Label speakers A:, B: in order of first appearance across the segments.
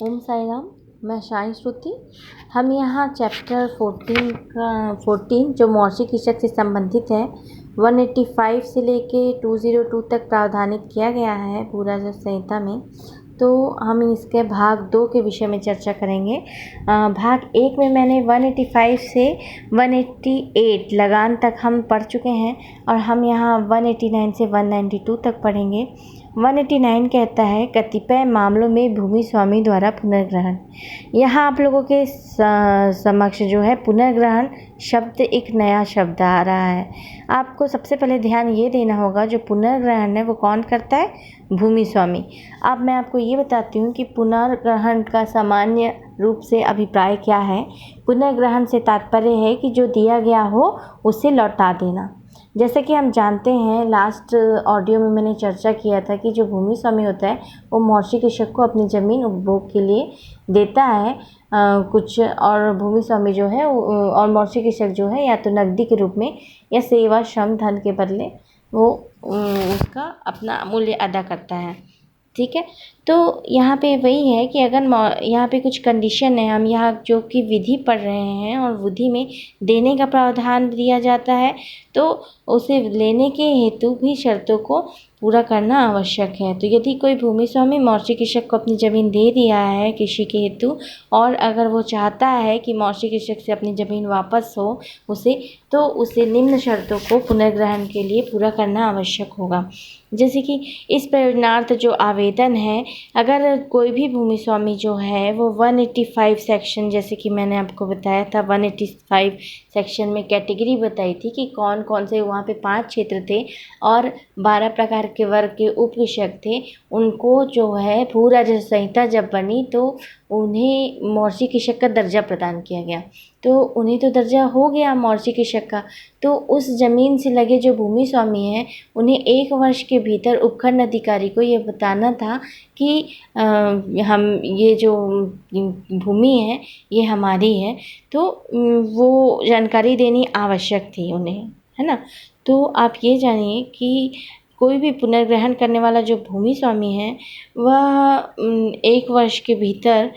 A: ओम साई राम। मैं साई श्रुति। हम यहाँ चैप्टर 14 जो मौर्षि कीचक से संबंधित है 185 से लेके 202 तक प्रावधानित किया गया है पूरा जो संहिता में, तो हम इसके भाग 2 के विषय में चर्चा करेंगे। भाग 1 में मैंने 185 से 188 लगान तक हम पढ़ चुके हैं और हम यहाँ 189 से 192 तक पढ़ेंगे। 189 कहता है कतिपय मामलों में भूमि स्वामी द्वारा पुनर्ग्रहण। यहाँ आप लोगों के समक्ष जो है पुनर्ग्रहण शब्द एक नया शब्द आ रहा है। आपको सबसे पहले ध्यान ये देना होगा जो पुनर्ग्रहण है वो कौन करता है? भूमि स्वामी। अब मैं आपको ये बताती हूँ कि पुनर्ग्रहण का सामान्य रूप से अभिप्राय क्या है। पुनर्ग्रहण से तात्पर्य है कि जो दिया गया हो उसे लौटा देना। जैसे कि हम जानते हैं, लास्ट ऑडियो में मैंने चर्चा किया था कि जो भूमि स्वामी होता है वो मौर्षि कीचक को अपनी ज़मीन उपभोग के लिए देता है कुछ, और भूमि स्वामी जो है और मौर्षि कीचक जो है या तो नकदी के रूप में या सेवा श्रम धन के बदले वो उसका अपना मूल्य अदा करता है। ठीक है, तो यहाँ पे वही है कि अगर यहाँ पे कुछ कंडीशन है, हम यहाँ जो कि विधि पढ़ रहे हैं और विधि में देने का प्रावधान दिया जाता है, तो उसे लेने के हेतु भी शर्तों को पूरा करना आवश्यक है। तो यदि कोई भूमि स्वामी मौर्षि कीचक को अपनी ज़मीन दे दिया है कृषि के हेतु और अगर वो चाहता है कि मौर्षि कीचक से अपनी ज़मीन वापस हो उसे, तो उसे निम्न शर्तों को पुनर्ग्रहण के लिए पूरा करना आवश्यक होगा। जैसे कि इस प्रयोजनार्थ जो आवेदन है, अगर कोई भी भूमि स्वामी जो है वो 185 सेक्शन, जैसे कि मैंने आपको बताया था 185 सेक्शन में कैटेगरी बताई थी कि कौन कौन से वहाँ पे 5 क्षेत्र थे और 12 प्रकार के वर्ग के उप कृषक थे। उनको जो है भू राजस्व संहिता जब बनी तो उन्हें मौर्षि कीचक का दर्जा प्रदान किया गया। तो उन्हें तो दर्जा हो गया मौर्षि कीचक का, तो उस ज़मीन से लगे जो भूमि स्वामी हैं उन्हें 1 वर्ष के भीतर उपखंड अधिकारी को ये बताना था कि हम ये जो भूमि है ये हमारी है। तो वो जानकारी देनी आवश्यक थी उन्हें, है ना। तो आप ये जानिए कि कोई भी पुनर्ग्रहण करने वाला जो भूमि स्वामी है वह 1 वर्ष के भीतर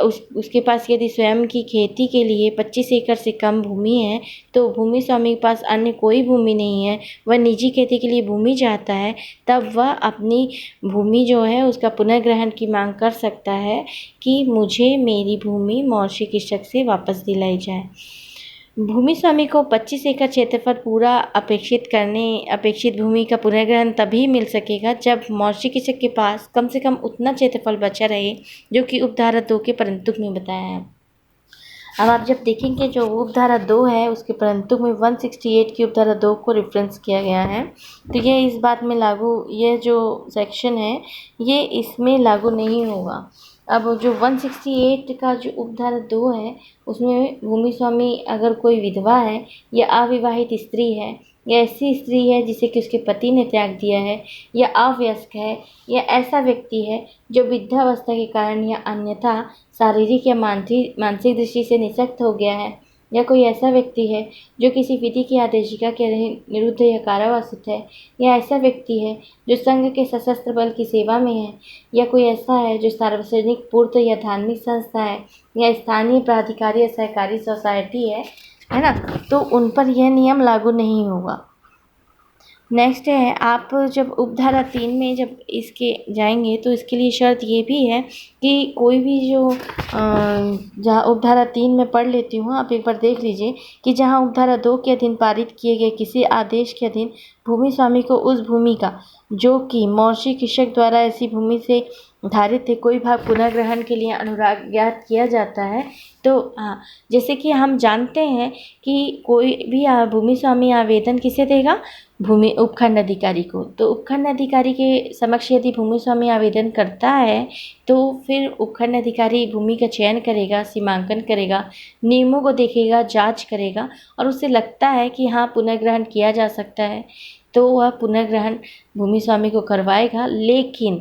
A: उसके पास यदि स्वयं की खेती के लिए 25 एकड़ से कम भूमि है, तो भूमि स्वामी के पास अन्य कोई भूमि नहीं है, वह निजी खेती के लिए भूमि चाहता है, तब वह अपनी भूमि जो है उसका पुनर्ग्रहण की मांग कर सकता है कि मुझे मेरी भूमि मौर्षि कीचक से वापस दिलाई जाए। भूमि स्वामी को 25 एकड़ क्षेत्रफल पूरा अपेक्षित भूमि का पुनर्ग्रहण तभी मिल सकेगा जब मौर्षि कीचक के पास कम से कम उतना क्षेत्रफल बचा रहे जो कि उपधारा 2 के परंतुक में बताया है। अब आप जब देखेंगे जो उपधारा 2 है उसके परंतुक में 168 की उपधारा 2 को रेफरेंस किया गया है, तो ये इस बात में लागू, ये जो सेक्शन है ये इसमें लागू नहीं होगा। अब जो 168 का जो उपधारा 2 है उसमें भूमि स्वामी अगर कोई विधवा है या अविवाहित स्त्री है या ऐसी स्त्री है जिसे कि उसके पति ने त्याग दिया है या अवयस्क है या ऐसा व्यक्ति है जो वृद्धावस्था के कारण या अन्यथा शारीरिक या मानसिक दृष्टि से निःशक्त हो गया है या कोई ऐसा व्यक्ति है जो किसी विधि की आदेशिका के विरुद्ध या कारावासित है या ऐसा व्यक्ति है जो संघ के सशस्त्र बल की सेवा में है या कोई ऐसा है जो सार्वजनिक पूर्त या धार्मिक संस्था है या स्थानीय प्राधिकारी या सहकारी सोसाइटी है ना, तो उन पर यह नियम लागू नहीं होगा। नेक्स्ट है, आप जब उपधारा 3 में जब इसके जाएंगे तो इसके लिए शर्त ये भी है कि कोई भी जो जहाँ उपधारा 3 में पढ़ लेती हूँ, आप एक बार देख लीजिए कि जहाँ उपधारा 2 के अधीन पारित किए गए किसी आदेश के अधीन भूमि स्वामी को उस भूमि का जो कि मौर्षि कीचक द्वारा ऐसी भूमि से धारित थे कोई भाग पुनर्ग्रहण के लिए अनुराग ज्ञात किया जाता है। तो हाँ, जैसे कि हम जानते हैं कि कोई भी भूमि स्वामी आवेदन किसे देगा? भूमि उपखंड अधिकारी को। तो उपखंड अधिकारी के समक्ष यदि भूमि स्वामी आवेदन करता है तो फिर उपखंड अधिकारी भूमि का चयन करेगा, सीमांकन करेगा, नियमों को देखेगा, जांच करेगा और उसे लगता है कि हाँ पुनर्ग्रहण किया जा सकता है तो वह पुनर्ग्रहण भूमि स्वामी को करवाएगा। लेकिन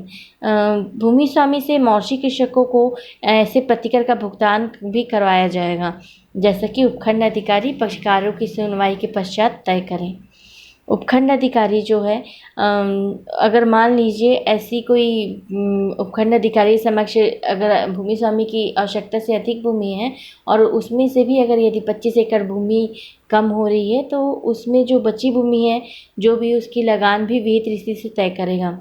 A: भूमि स्वामी से मौर्षि कीचकों को ऐसे प्रतिकर का भुगतान भी करवाया जाएगा जैसा कि उपखंड अधिकारी पक्षकारों की सुनवाई के पश्चात तय करें। उपखंड अधिकारी जो है अगर मान लीजिए ऐसी कोई उपखंड अधिकारी समक्ष अगर भूमि स्वामी की आवश्यकता से अधिक भूमि है और उसमें से भी अगर यदि 25 एकड़ भूमि कम हो रही है तो उसमें जो बची भूमि है जो भी उसकी लगान भी विहित रीति से तय करेगा।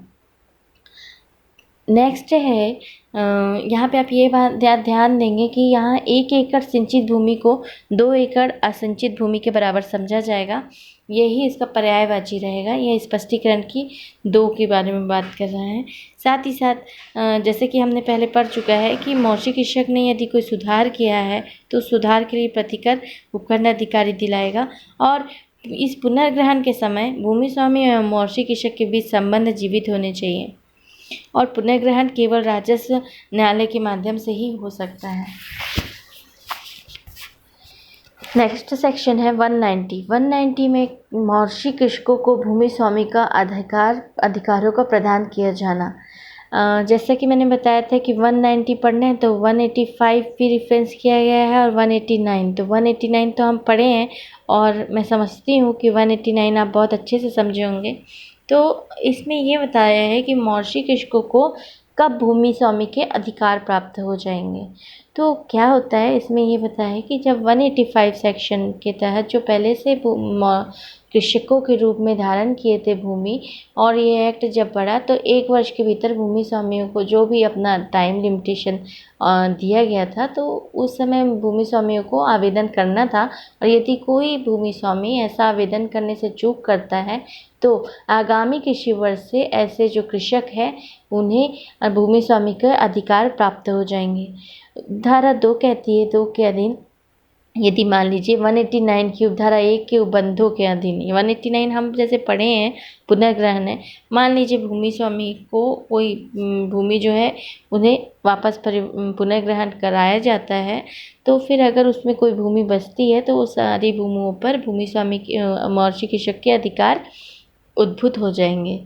A: नेक्स्ट है यहाँ पे आप ये बात ध्यान देंगे कि यहाँ 1 एकड़ सिंचित भूमि को 2 एकड़ असिंचित भूमि के बराबर समझा जाएगा। यही इसका पर्यायवाची रहेगा। यह स्पष्टीकरण की 2 के बारे में बात कर रहे हैं। साथ ही साथ जैसे कि हमने पहले पढ़ चुका है कि मौसी कृषक ने यदि कोई सुधार किया है तो सुधार के लिए प्रतिकर उपखंड अधिकारी दिलाएगा और इस पुनर्ग्रहण के समय भूमि स्वामी एवं मौसी कृषक के बीच संबंध जीवित होने चाहिए और पुनर्ग्रहण केवल राजस्व न्यायालय के माध्यम से ही हो सकता है। नेक्स्ट सेक्शन है 190 में मौसी कृषकों को भूमि स्वामी का अधिकारों का प्रदान किया जाना। जैसा कि मैंने बताया था कि 190 पढ़ने हैं तो 185 भी रेफरेंस किया गया है और 189 तो 189 तो हम पढ़े हैं और मैं समझती हूँ कि 189 आप बहुत अच्छे से समझे होंगे। तो इसमें ये बताया है कि मौसी कृषकों को कब भूमि स्वामी के अधिकार प्राप्त हो जाएंगे। तो क्या होता है इसमें ये बताया है कि जब 185 सेक्शन के तहत जो पहले से कृषकों के रूप में धारण किए थे भूमि और ये एक्ट जब बढ़ा तो 1 वर्ष के भीतर भूमि स्वामियों को जो भी अपना टाइम लिमिटेशन दिया गया था तो उस समय भूमि स्वामियों को आवेदन करना था और यदि कोई भूमि स्वामी ऐसा आवेदन करने से चूक करता है तो आगामी कृषि वर्ष से ऐसे जो कृषक है उन्हें भूमि स्वामी के अधिकार प्राप्त हो जाएंगे। धारा 2 कहती है 2 के अधीन यदि मान लीजिए 189 की उपधारा 1 के उपबंधों के अधीन 189 हम जैसे पढ़े हैं पुनर्ग्रहण है। मान लीजिए भूमि स्वामी को कोई भूमि जो है उन्हें वापस पुनर्ग्रहण कराया जाता है तो फिर अगर उसमें कोई भूमि बचती है तो उस सारी भूमियों पर भूमि स्वामी मौसी कृषक के अधिकार उद्भूत हो जाएंगे।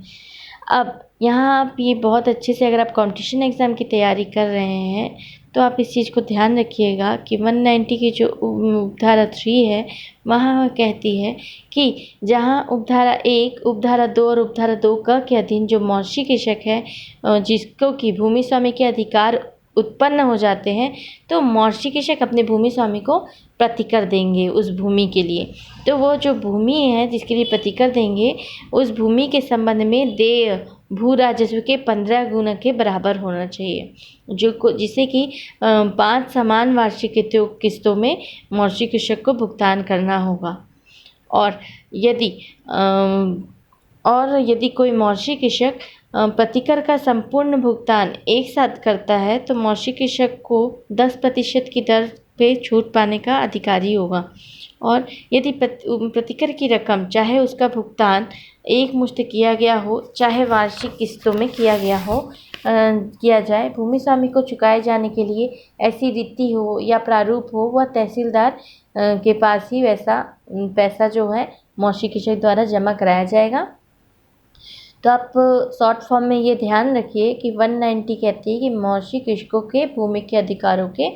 A: अब यहाँ आप ये बहुत अच्छे से अगर आप कॉम्पिटिशन एग्ज़ाम की तैयारी कर रहे हैं तो आप इस चीज़ को ध्यान रखिएगा कि 190 की जो उपधारा 3 है वहाँ कहती है कि जहाँ उपधारा 1, उपधारा 2 और उपधारा 2 के अधीन जो मौसी कृषक है जिसको कि भूमि स्वामी के अधिकार उत्पन्न हो जाते हैं तो मौसी कृषक अपने भूमि स्वामी को प्रतिकर देंगे उस भूमि के लिए। तो वो जो भूमि है जिसके लिए प्रतिकर देंगे उस भूमि के संबंध में देय भू राजस्व के 15 गुना के बराबर होना चाहिए जिसे कि 5 समान वार्षिक किस्तों में मौसी कृषक को भुगतान करना होगा। और यदि कोई मौसी कृषक प्रतिकर का संपूर्ण भुगतान एक साथ करता है तो मौसी कृषक को 10% की दर पे छूट पाने का अधिकारी होगा। और यदि प्रतिकर की रकम चाहे उसका भुगतान एक मुश्त किया गया हो चाहे वार्षिक किस्तों में किया जाए भूमि स्वामी को चुकाए जाने के लिए ऐसी रीति हो या प्रारूप हो वह तहसीलदार के पास ही वैसा पैसा जो है मौसी कृषक द्वारा जमा कराया जाएगा। तो आप शॉर्ट फॉर्म में ये ध्यान रखिए कि 190 कहती है कि मौसी कृषकों के भूमि के अधिकारों के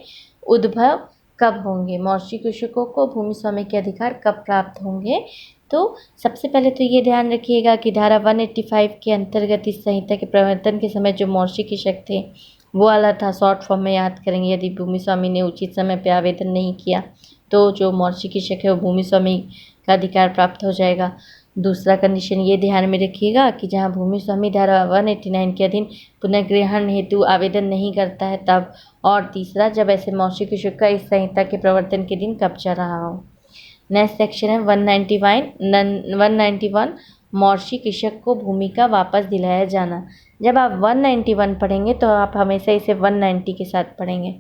A: उद्भव कब होंगे, मौसी कृषकों को भूमि स्वामी के अधिकार कब प्राप्त होंगे। तो सबसे पहले तो ये ध्यान रखिएगा कि धारा 185 के अंतर्गत इस संहिता के प्रवर्तन के समय जो मौसी कृषक थे वो वाला था। शॉर्ट फॉर्म में याद करेंगे, यदि भूमि स्वामी ने उचित समय पर आवेदन नहीं किया तो जो मौसी कृषक है वो भूमि स्वामी का अधिकार प्राप्त हो जाएगा। दूसरा कंडीशन ये ध्यान में रखिएगा कि जहां भूमि स्वामी धारा 189 के अधीन पुनर्ग्रहण हेतु आवेदन नहीं करता है तब। और तीसरा, जब ऐसे मौसी कृषक का इस संहिता के प्रवर्तन के दिन कब्जा रहा हो। नेक्स्ट सेक्शन है 191 मौसी कृषक को भूमि का वापस दिलाया जाना। जब आप 191 पढ़ेंगे तो आप हमेशा इसे 190 के साथ पढ़ेंगे,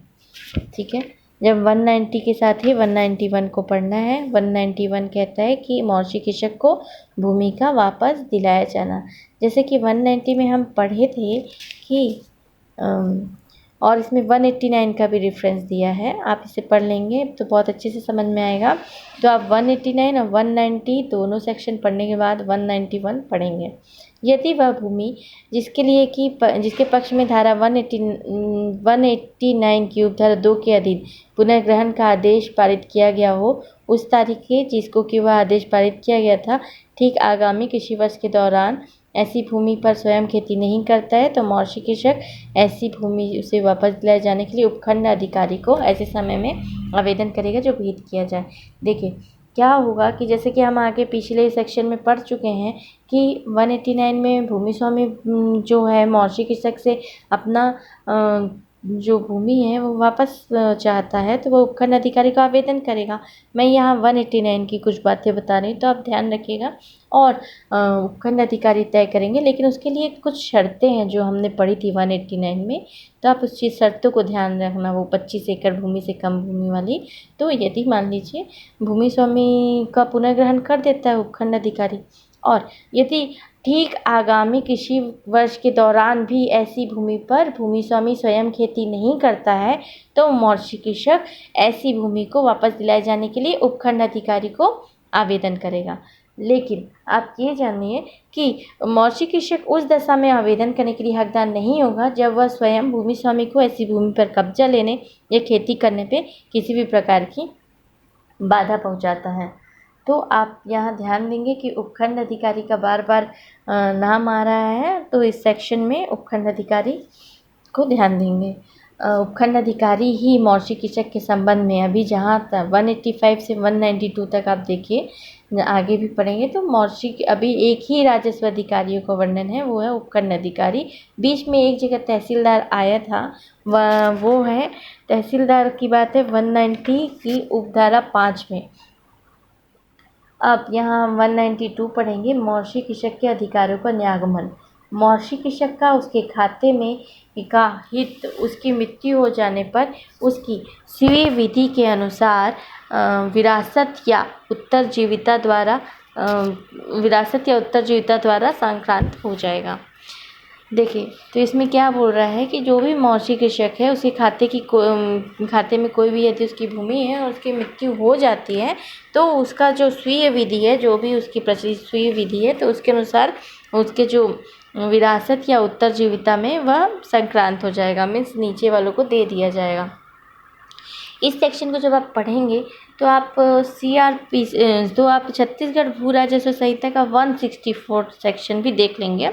A: ठीक है। जब 190 के साथ ही 191 को पढ़ना है। 191 कहता है कि मौसी कृषक को भूमि का वापस दिलाया जाना। जैसे कि 190 में हम पढ़े थे कि और इसमें 189 का भी रेफरेंस दिया है, आप इसे पढ़ लेंगे तो बहुत अच्छे से समझ में आएगा। तो आप 189 और 190 दोनों सेक्शन पढ़ने के बाद 191 पढ़ेंगे। यदि वह भूमि जिसके पक्ष में धारा 189 की उपधारा 2 के अधीन पुनर्ग्रहण का आदेश पारित किया गया हो उस तारीख के जिसको कि वह आदेश पारित किया गया था ठीक आगामी कृषि वर्ष के दौरान ऐसी भूमि पर स्वयं खेती नहीं करता है तो मौर्सी कृषक ऐसी भूमि उसे वापस दिलाए जाने के लिए उपखंड अधिकारी को ऐसे समय में आवेदन करेगा जो विहित किया जाए। देखिए क्या होगा कि जैसे कि हम आगे पिछले सेक्शन में पढ़ चुके हैं कि 189 में भूमि स्वामी जो है मौर्सी कृषक से अपना जो भूमि है वो वापस चाहता है तो वो उपखंड अधिकारी को आवेदन करेगा। मैं यहाँ 189 की कुछ बातें बता रही हूँ तो आप ध्यान रखिएगा और उपखंड अधिकारी तय करेंगे, लेकिन उसके लिए कुछ शर्तें हैं जो हमने पढ़ी थी 189 में, तो आप उस चीज़ शर्तों को ध्यान रखना। वो 25 एकड़ भूमि से कम भूमि वाली, तो यदि मान लीजिए भूमि स्वामी का पुनर्ग्रहण कर देता है उपखंड अधिकारी और यदि ठीक आगामी कृषि वर्ष के दौरान भी ऐसी भूमि पर भूमि स्वामी स्वयं खेती नहीं करता है तो मौर्सी कृषक ऐसी भूमि को वापस दिलाए जाने के लिए उपखंड अधिकारी को आवेदन करेगा। लेकिन आप ये जानिए कि मौर्सी कृषक उस दशा में आवेदन करने के लिए हकदार नहीं होगा जब वह स्वयं भूमि स्वामी को ऐसी भूमि पर कब्जा लेने या खेती करने पे किसी भी प्रकार की बाधा पहुंचाता है। तो आप यहाँ ध्यान देंगे कि उपखंड अधिकारी का बार बार नाम आ रहा है, तो इस सेक्शन में उपखंड अधिकारी को ध्यान देंगे। उपखंड अधिकारी ही मौर्सी कृषक के संबंध में अभी जहाँ 185 से 192 तक आप देखिए, आगे भी पढ़ेंगे तो मौर्सी अभी एक ही राजस्व अधिकारियों का वर्णन है, वो है उपखंड अधिकारी। बीच में एक जगह तहसीलदार आया था, वो है तहसीलदार की बात है 190 की उपधारा 5 में। अब यहाँ हम 192 पढ़ेंगे, मौर्सी कृषक के अधिकारों का न्यागमन। मौर्सी कृषक का उसके खाते में का हित उसकी मृत्यु हो जाने पर उसकी स्वीय विधि के अनुसार विरासत या उत्तरजीविता द्वारा संक्रांत हो जाएगा। देखिए तो इसमें क्या बोल रहा है कि जो भी मौर्सी कृषक है उसके खाते में कोई भी यदि उसकी भूमि है और उसकी मृत्यु हो जाती है तो उसका जो स्वीय विधि है, जो भी उसकी प्रचलित स्वीय विधि है, तो उसके अनुसार उसके जो विरासत या उत्तरजीविता में वह संक्रांत हो जाएगा, मीन्स नीचे वालों को दे दिया जाएगा। इस सेक्शन को जब आप पढ़ेंगे तो आप आप छत्तीसगढ़ भू राजस्व संहिता का 164 सेक्शन भी देख लेंगे।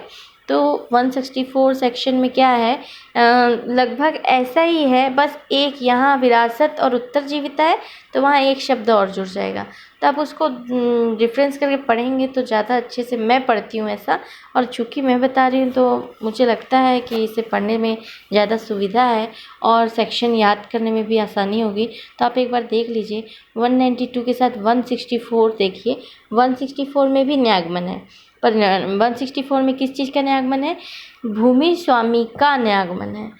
A: तो 164 सेक्शन में क्या है, लगभग ऐसा ही है, बस एक यहाँ विरासत और उत्तरजीविता है तो वहाँ एक शब्द और जुड़ जाएगा। तो आप उसको डिफरेंस करके पढ़ेंगे तो ज़्यादा अच्छे से मैं पढ़ती हूँ ऐसा, और चूँकि मैं बता रही हूँ तो मुझे लगता है कि इसे पढ़ने में ज़्यादा सुविधा है और सेक्शन याद करने में भी आसानी होगी। तो आप एक बार देख लीजिए 192 के साथ 164 देखिए, 164 में भी न्यागमन है, पर 164 में किस चीज़ का न्यागमन है, भूमि स्वामी का न्यागमन है।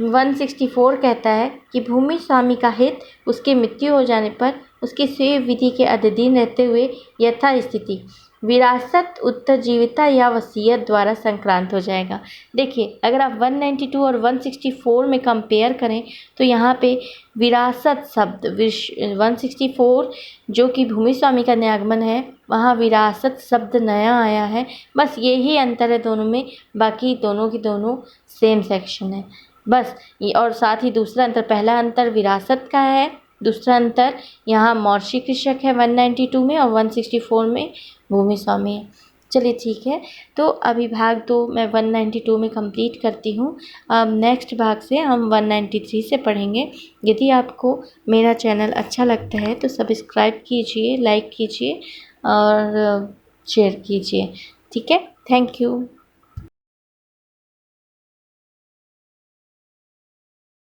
A: 164 कहता है कि भूमि स्वामी का हित उसकी मृत्यु हो जाने पर उसकी स्वीय विधि के अधीन रहते हुए यथास्थिति विरासत, उत्तरजीविता या वसीयत द्वारा संक्रांत हो जाएगा। देखिए अगर आप 192 और 164 में कंपेयर करें तो यहाँ पे विरासत शब्द 164 जो कि भूमि स्वामी का न्यागमन है, वहाँ विरासत शब्द नया आया है, बस यही अंतर है दोनों में, बाकी दोनों की दोनों सेम सेक्शन है बस। और साथ ही दूसरा अंतर, पहला अंतर विरासत का है, दूसरा अंतर यहाँ मौर्सी कृषक है 192 में और 164 में भूमि स्वामी है। चलिए ठीक है, तो अभी भाग 2 मैं 192 में कंप्लीट करती हूँ। अब नेक्स्ट भाग से हम 193 से पढ़ेंगे। यदि आपको मेरा चैनल अच्छा लगता है तो सब्सक्राइब कीजिए, लाइक कीजिए और शेयर कीजिए। ठीक है, थैंक यू।